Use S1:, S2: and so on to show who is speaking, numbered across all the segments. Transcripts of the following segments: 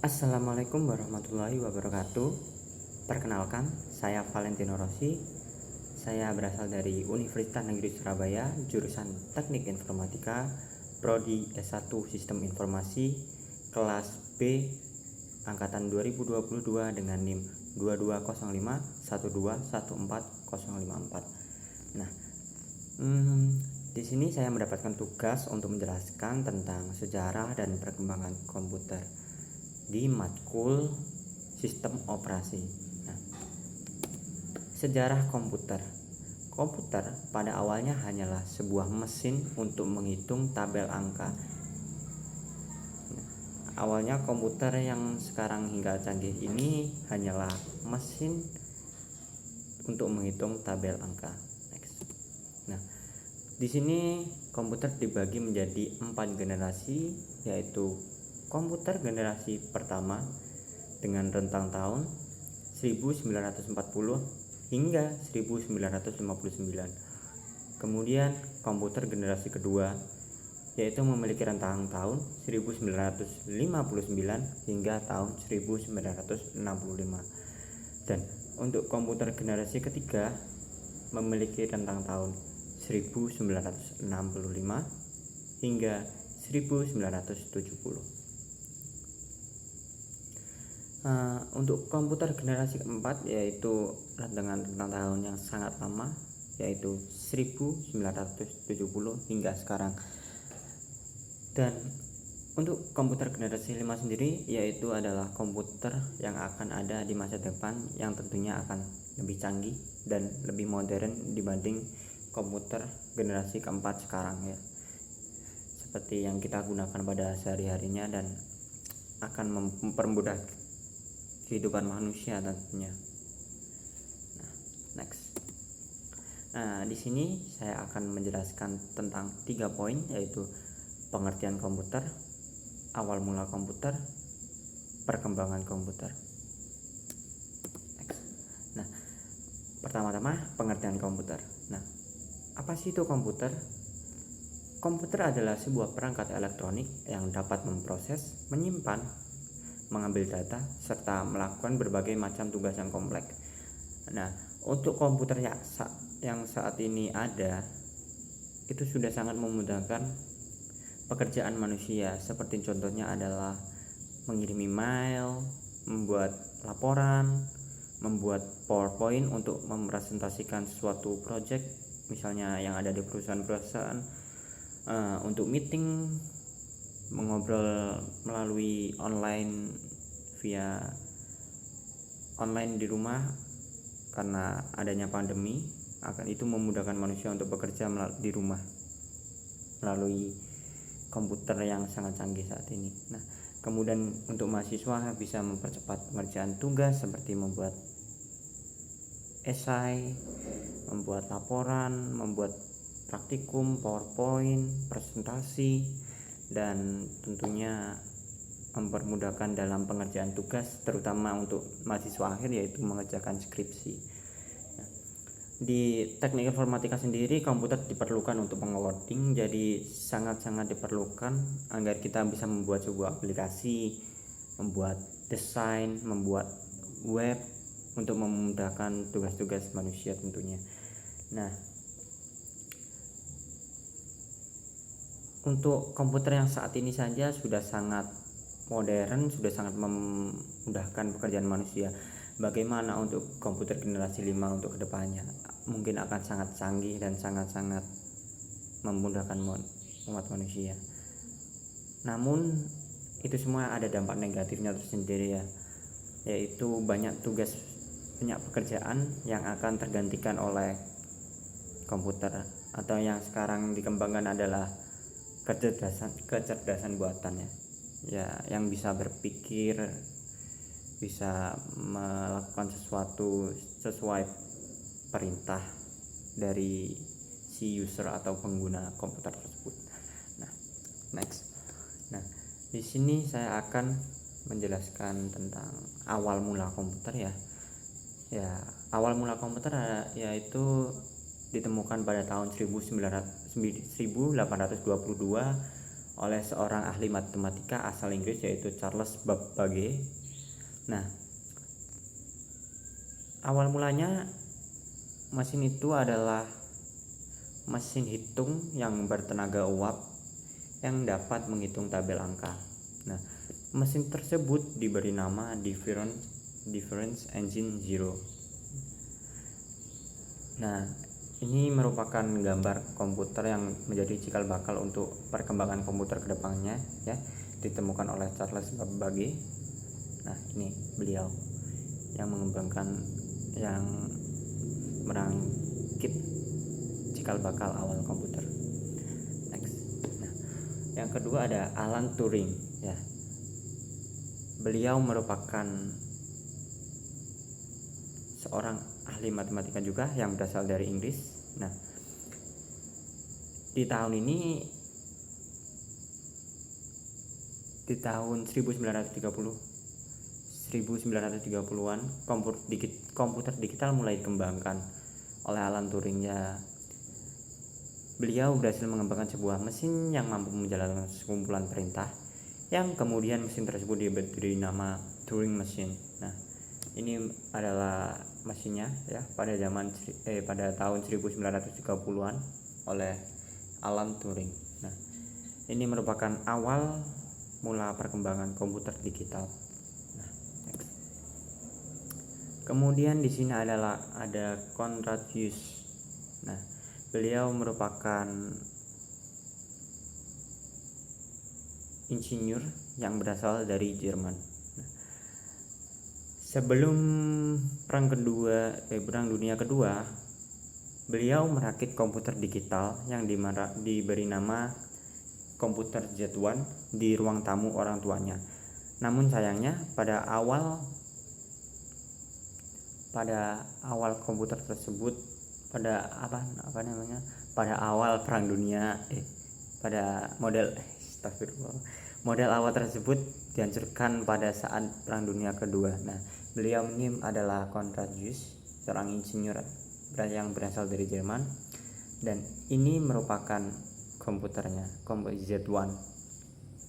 S1: Assalamualaikum warahmatullahi wabarakatuh. Perkenalkan, saya Valentino Rossi. Saya berasal dari Universitas Negeri Surabaya, jurusan Teknik Informatika, Prodi S1 Sistem Informasi, kelas B, angkatan 2022 dengan NIM 220512140054. Nah, di sini saya mendapatkan tugas untuk menjelaskan tentang sejarah dan perkembangan komputer di matkul sistem operasi. Nah, sejarah komputer. Komputer pada awalnya hanyalah sebuah mesin untuk menghitung tabel angka. Nah, awalnya komputer yang sekarang hingga canggih ini hanyalah mesin untuk menghitung tabel angka. Next. Nah, di sini komputer dibagi menjadi 4 generasi, yaitu komputer generasi pertama dengan rentang tahun 1940 hingga 1959. Kemudian komputer generasi kedua yaitu memiliki rentang tahun 1959 hingga tahun 1965. Dan untuk komputer generasi ketiga memiliki rentang tahun 1965 hingga 1970. Untuk komputer generasi keempat yaitu dengan rentang tahun yang sangat lama, yaitu 1970 hingga sekarang. Dan untuk komputer generasi 5 sendiri yaitu adalah komputer yang akan ada di masa depan, yang tentunya akan lebih canggih dan lebih modern dibanding komputer generasi keempat sekarang ya, seperti yang kita gunakan pada sehari-harinya dan akan mempermudah kehidupan manusia tentunya. Nah, next. Nah, di sini saya akan menjelaskan tentang 3 poin, yaitu pengertian komputer, awal mula komputer, perkembangan komputer. Next. Nah, pertama-tama pengertian komputer. Nah, apa sih itu komputer? Komputer adalah sebuah perangkat elektronik yang dapat memproses, menyimpan, mengambil data, serta melakukan berbagai macam tugas yang kompleks. Nah, untuk komputer yang saat ini ada, itu sudah sangat memudahkan pekerjaan manusia. Seperti contohnya adalah mengirim email, membuat laporan, membuat PowerPoint untuk mempresentasikan suatu project, misalnya yang ada di perusahaan-perusahaan, untuk meeting, mengobrol melalui via online di rumah karena adanya pandemi. Akan itu memudahkan manusia untuk bekerja di rumah melalui komputer yang sangat canggih saat ini. Nah, kemudian untuk mahasiswa bisa mempercepat pengerjaan tugas seperti membuat esai, membuat laporan, membuat praktikum, PowerPoint, presentasi, dan tentunya mempermudahkan dalam pengerjaan tugas, terutama untuk mahasiswa akhir, yaitu mengerjakan skripsi. Nah, di teknik informatika sendiri komputer diperlukan untuk pengoding, jadi sangat-sangat diperlukan agar kita bisa membuat sebuah aplikasi, membuat desain, membuat web untuk memudahkan tugas-tugas manusia tentunya. Nah, untuk komputer yang saat ini saja sudah sangat modern, sudah sangat memudahkan pekerjaan manusia. Bagaimana untuk komputer generasi 5 untuk kedepannya? Mungkin akan sangat canggih dan sangat-sangat memudahkan umat manusia. Namun itu semua ada dampak negatifnya tersendiri ya, yaitu banyak pekerjaan yang akan tergantikan oleh komputer, atau yang sekarang dikembangkan adalah kecerdasan buatan ya, yang bisa berpikir, bisa melakukan sesuatu sesuai perintah dari si user atau pengguna komputer tersebut. Nah, next. Nah, di sini saya akan menjelaskan tentang awal mula komputer ya. Ya, awal mula komputer yaitu ditemukan pada tahun 1822 oleh seorang ahli matematika asal Inggris yaitu Charles Babbage. Nah, awal mulanya mesin itu adalah mesin hitung yang bertenaga uap yang dapat menghitung tabel angka. Nah, mesin tersebut diberi nama Difference Engine Zero. Nah, ini merupakan gambar komputer yang menjadi cikal bakal untuk perkembangan komputer kedepannya, ya, ditemukan oleh Charles Babbage. Nah, ini beliau yang mengembangkan, yang merangkit cikal bakal awal komputer. Next. Nah, yang kedua ada Alan Turing, ya. Beliau merupakan seorang ahli matematika juga yang berasal dari Inggris. Nah, di tahun 1930-an komputer digital mulai dikembangkan oleh Alan Turing, ya. Beliau berhasil mengembangkan sebuah mesin yang mampu menjalankan sekumpulan perintah, yang kemudian mesin tersebut diberi nama Turing Machine. Nah, ini adalah mesinnya, ya, pada tahun 1930-an oleh Alan Turing. Nah, ini merupakan awal mula perkembangan komputer digital. Nah, next. Kemudian di sini ada Konrad Zuse. Nah, beliau merupakan insinyur yang berasal dari Jerman. Sebelum Perang Dunia Kedua, beliau merakit komputer digital yang diberi nama komputer Z1 di ruang tamu orang tuanya. Namun sayangnya pada awal komputer tersebut pada awal Perang Dunia model awal tersebut dihancurkan pada saat Perang Dunia Kedua. Nah, beliau ini adalah Konrad Zuse, seorang insinyur yang berasal dari Jerman, dan ini merupakan komputernya, komputer Z1,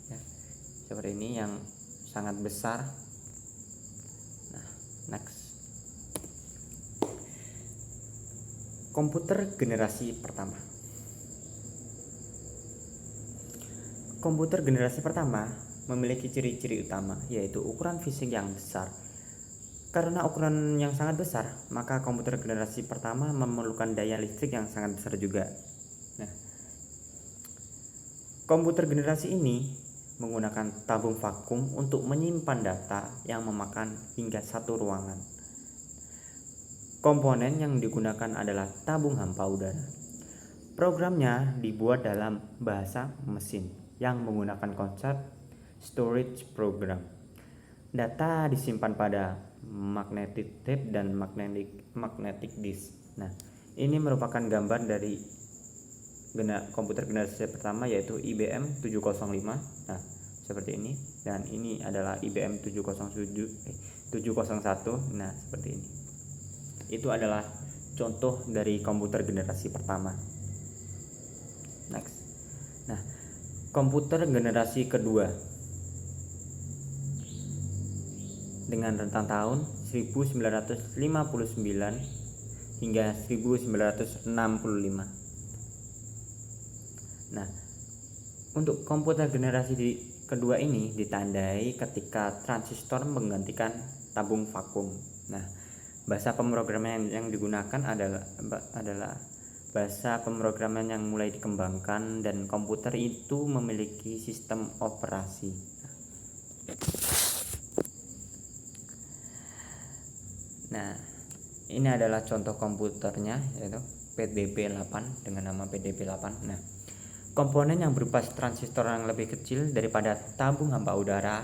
S1: ya, seperti ini yang sangat besar. Nah, next. Komputer generasi pertama. Komputer generasi pertama memiliki ciri-ciri utama, yaitu ukuran fisik yang besar. Karena ukuran yang sangat besar, maka komputer generasi pertama memerlukan daya listrik yang sangat besar juga. Nah, komputer generasi ini menggunakan tabung vakum untuk menyimpan data yang memakan hingga satu ruangan. Komponen yang digunakan adalah tabung hampa udara. Programnya dibuat dalam bahasa mesin yang menggunakan konsep storage program. Data disimpan pada magnetic tape dan magnetic disk. Nah, ini merupakan gambar dari komputer generasi pertama, yaitu IBM 705. Nah, seperti ini, dan ini adalah IBM 701. Nah, seperti ini. Itu adalah contoh dari komputer generasi pertama. Next. Nah, komputer generasi kedua dengan rentang tahun 1959 hingga 1965. Nah, untuk komputer generasi kedua ini ditandai ketika transistor menggantikan tabung vakum. Nah, bahasa pemrograman yang digunakan adalah bahasa pemrograman yang mulai dikembangkan, dan komputer itu memiliki sistem operasi. Nah, ini adalah contoh komputernya, yaitu PDB-8 dengan nama PDB-8. Nah, komponen yang berupa transistor yang lebih kecil daripada tabung hampa udara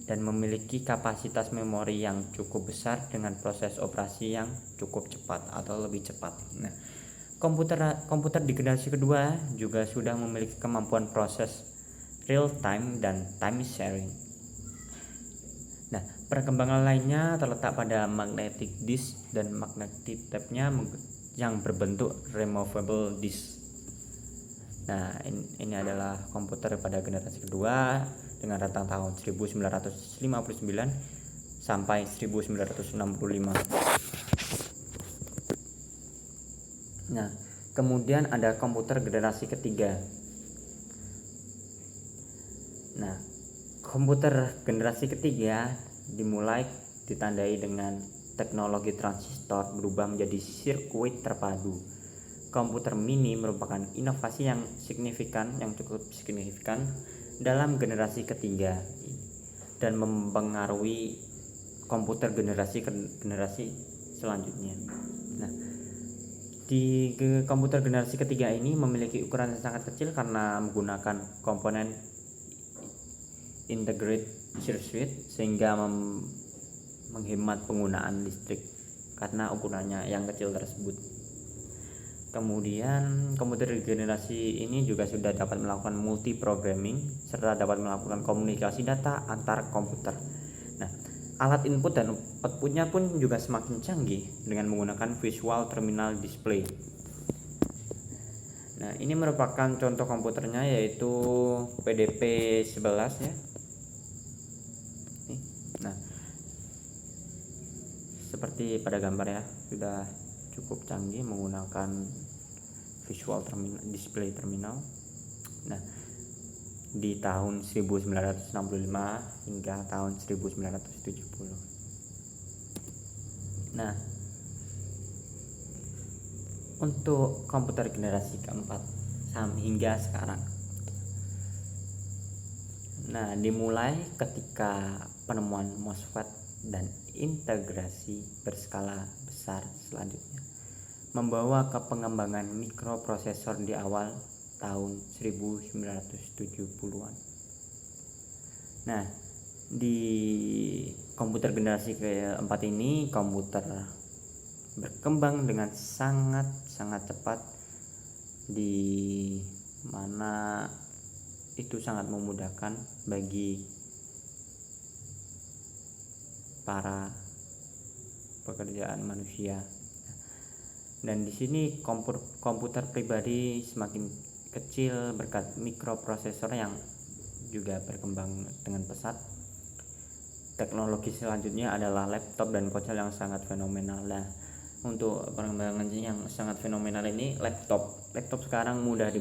S1: dan memiliki kapasitas memori yang cukup besar dengan proses operasi yang cukup cepat atau lebih cepat. Nah, komputer di generasi kedua juga sudah memiliki kemampuan proses real time dan time sharing. Nah, perkembangan lainnya terletak pada magnetic disk dan magnetic tape-nya yang berbentuk removable disk. Nah, ini adalah komputer pada generasi kedua dengan rentang tahun 1959 sampai 1965. Nah, kemudian ada komputer generasi ketiga. Nah, komputer generasi ketiga dimulai ditandai dengan teknologi transistor berubah menjadi sirkuit terpadu. Komputer mini merupakan inovasi yang cukup signifikan dalam generasi ketiga dan mempengaruhi komputer generasi selanjutnya. Nah, di komputer generasi ketiga ini memiliki ukuran yang sangat kecil karena menggunakan komponen integrated circuit sehingga menghemat penggunaan listrik karena ukurannya yang kecil tersebut. Kemudian komputer generasi ini juga sudah dapat melakukan multi-programming serta dapat melakukan komunikasi data antar komputer. Nah, alat input dan outputnya pun juga semakin canggih dengan menggunakan visual terminal display. Nah, ini merupakan contoh komputernya yaitu PDP-11 ya. Nah, seperti pada gambar ya, sudah cukup canggih menggunakan visual display terminal. Nah, di tahun 1965 hingga tahun 1970. Nah, untuk komputer generasi keempat hingga sekarang. Nah, dimulai ketika penemuan MOSFET dan integrasi berskala besar selanjutnya membawa ke pengembangan mikroprosesor di awal tahun 1970-an. Nah, di komputer generasi keempat ini komputer berkembang dengan sangat cepat, di mana itu sangat memudahkan bagi para pekerjaan manusia. Dan di sini komputer pribadi semakin kecil berkat mikroprosesor yang juga berkembang dengan pesat. Teknologi selanjutnya adalah laptop dan ponsel yang sangat fenomenal. Nah, untuk perkembangan yang sangat fenomenal ini laptop sekarang mudah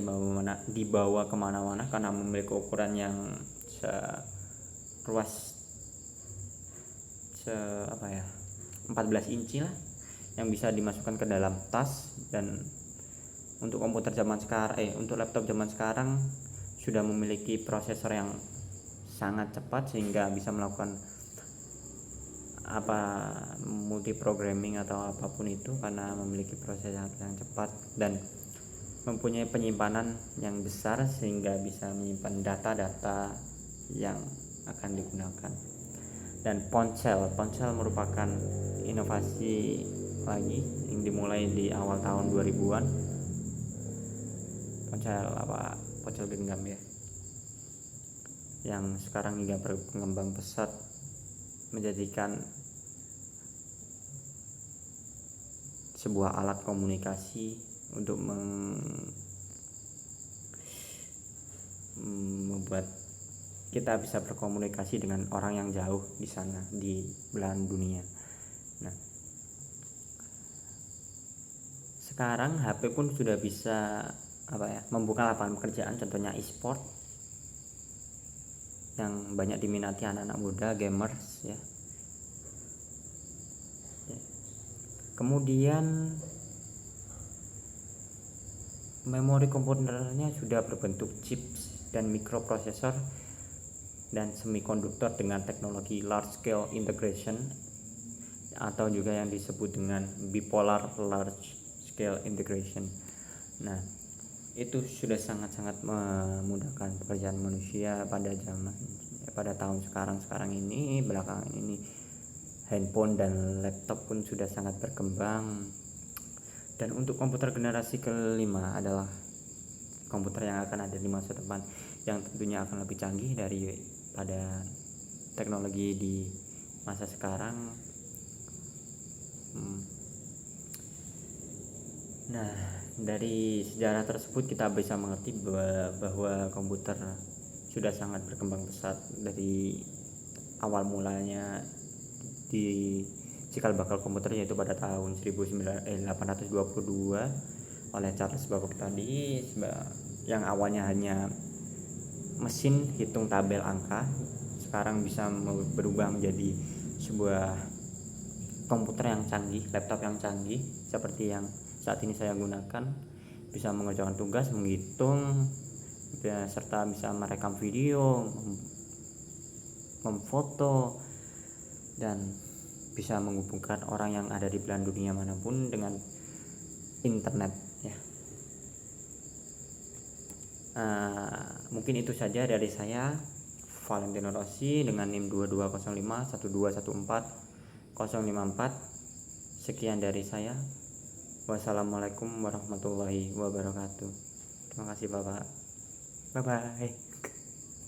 S1: dibawa kemana-mana karena memiliki ukuran yang seluas 14 inci lah, yang bisa dimasukkan ke dalam tas. Dan untuk untuk laptop zaman sekarang sudah memiliki prosesor yang sangat cepat sehingga bisa melakukan multi programming atau apapun itu karena memiliki proses yang cepat dan mempunyai penyimpanan yang besar sehingga bisa menyimpan data-data yang akan digunakan. Dan ponsel merupakan inovasi lagi yang dimulai di awal tahun 2000-an. Ponsel genggam ya, yang sekarang hingga berkembang pesat menjadikan sebuah alat komunikasi untuk membuat kita bisa berkomunikasi dengan orang yang jauh di sana di belahan dunia. Nah, sekarang HP pun sudah bisa membuka lapangan pekerjaan, contohnya e-sport yang banyak diminati anak-anak muda, gamers ya. Kemudian memori komputernya sudah berbentuk chips dan mikroprosesor dan semikonduktor dengan teknologi large scale integration atau juga yang disebut dengan bipolar large scale integration. Nah, itu sudah sangat-sangat memudahkan pekerjaan manusia pada tahun sekarang ini. Belakangan ini handphone dan laptop pun sudah sangat berkembang. Dan untuk komputer generasi kelima adalah komputer yang akan ada di masa depan, yang tentunya akan lebih canggih daripada teknologi di masa sekarang. Nah, dari sejarah tersebut kita bisa mengerti bahwa komputer sudah sangat berkembang pesat dari awal mulanya di cikal bakal komputer, yaitu pada tahun 1822 oleh Charles Babbage tadi, yang awalnya hanya mesin hitung tabel angka, sekarang bisa berubah menjadi sebuah komputer yang canggih, laptop yang canggih seperti yang saat ini saya gunakan, bisa mengerjakan tugas, menghitung, serta bisa merekam video, memfoto, dan bisa menghubungkan orang yang ada di belahan dunia manapun dengan internet ya. Mungkin itu saja dari saya, Valentino Rossi, dengan NIM 2205 1214054. Sekian dari saya. Wassalamualaikum warahmatullahi wabarakatuh. Terima kasih Bapak. Bye bye.